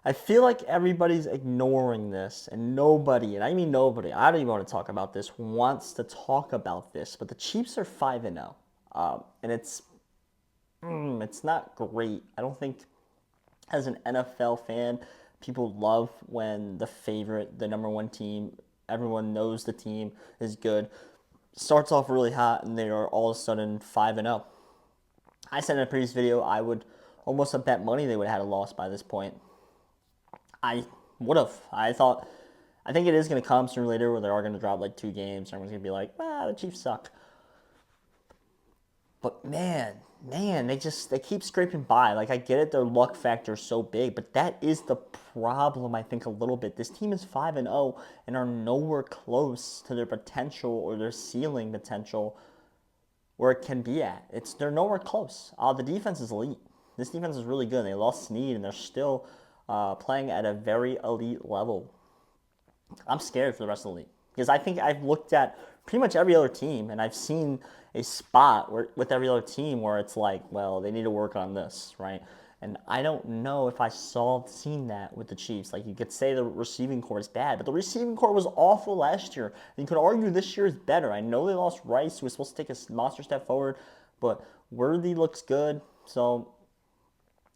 I feel like everybody's ignoring this, and nobody, and I mean nobody, I don't even want to talk about this, wants to talk about this. But the Chiefs are 5-0, and it's not great. I don't think as an NFL fan, people love when the favorite, the number one team, everyone knows the team is good, starts off really hot, and they are all of a sudden 5-0. I said in a previous video I would almost have bet money they would have had a loss by this point. I would have. I think it is going to come sooner or later where they are going to drop like 2 games. Everyone's going to be like, the Chiefs suck. But man, they keep scraping by. Like, I get it, their luck factor is so big, but that is the problem, I think, a little bit. This team is 5-0 and are nowhere close to their potential or their ceiling potential where it can be at. They're nowhere close. The defense is elite. This defense is really good. They lost Snead, and they're still playing at a very elite level. I'm scared for the rest of the league because I think I've looked at pretty much every other team, and I've seen a spot with every other team where it's like, well, they need to work on this, right? And I don't know if I seen that with the Chiefs. Like, you could say the receiving core is bad, but the receiving core was awful last year. And you could argue this year is better. I know they lost Rice, who was supposed to take a monster step forward, but Worthy looks good. So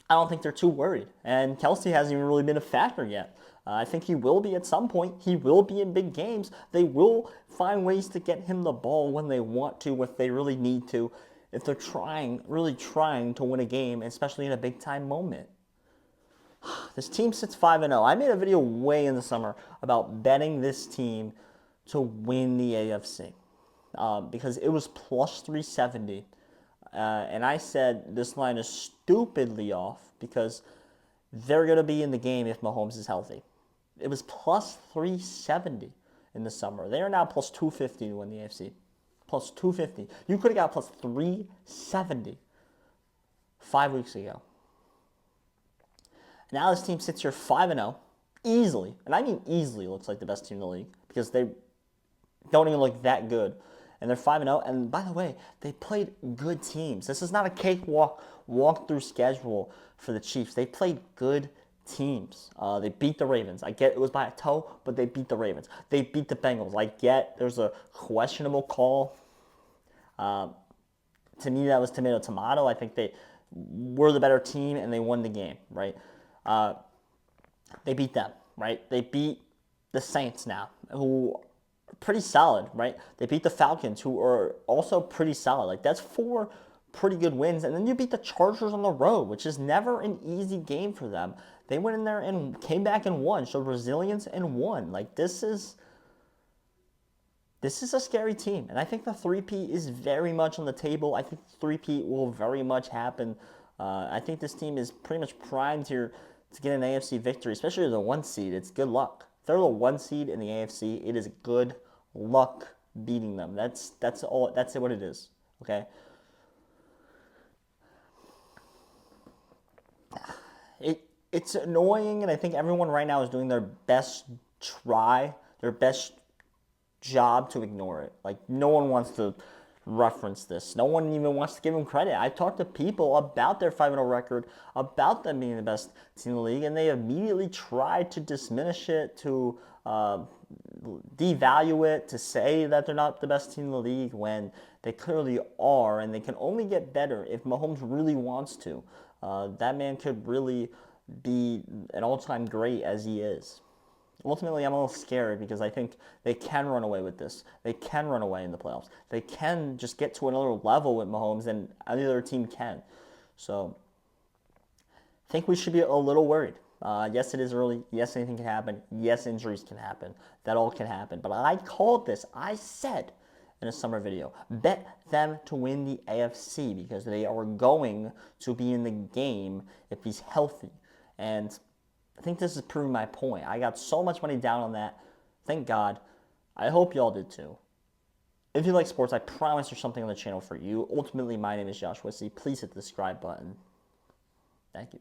I don't think they're too worried. And Kelsey hasn't even really been a factor yet. I think he will be at some point. He will be in big games. They will find ways to get him the ball when they want to, if they really need to, if they're really trying to win a game, especially in a big-time moment. This team sits 5-0. I made a video way in the summer about betting this team to win the AFC because it was plus 370. And I said this line is stupidly off because they're going to be in the game if Mahomes is healthy. It was plus 370 in the summer. They are now plus 250 to win the AFC. Plus 250. You could have got plus 370 5 weeks ago. Now this team sits here 5-0, easily, and I mean easily looks like the best team in the league because they don't even look that good. And they're 5-0. And by the way, they played good teams. This is not a cakewalk walk-through schedule for the Chiefs. They played good teams. They beat the Ravens. I get it was by a toe, but they beat the Ravens. They beat the Bengals. I get there's a questionable call. To me, that was tomato. I think they were the better team, and they won the game, right? They beat them, right? They beat the Saints now, who pretty solid, right? They beat the Falcons, who are also pretty solid. Like, that's 4 pretty good wins. And then you beat the Chargers on the road, which is never an easy game for them. They went in there and came back and won, showed resilience and won. Like, this is a scary team. And I think the 3-peat is very much on the table. I think the 3-peat will very much happen. I think this team is pretty much primed here to get an AFC victory, especially the 1 seed. It's good luck. If they're the 1 seed in the AFC, it is good luck beating them. That's all. That's what it is. Okay. It's annoying, and I think everyone right now is doing their best job to ignore it. Like, no one wants to reference this. No one even wants to give them credit. I talked to people about their 5-0 record, about them being the best team in the league, and they immediately tried to diminish it, to devalue it, to say that they're not the best team in the league when they clearly are, and they can only get better if Mahomes really wants to. That man could really be an all-time great as he is. Ultimately, I'm a little scared because I think they can run away with this. They can run away in the playoffs. They can just get to another level with Mahomes than any other team can. So I think we should be a little worried. Yes, it is early. Yes, anything can happen. Yes, injuries can happen. That all can happen. But I called this. I said in a summer video, bet them to win the AFC because they are going to be in the game if he's healthy. And I think this is proving my point. I got so much money down on that. Thank God. I hope y'all did too. If you like sports, I promise there's something on the channel for you. Ultimately, my name is Josh Wissey. Please hit the subscribe button. Thank you.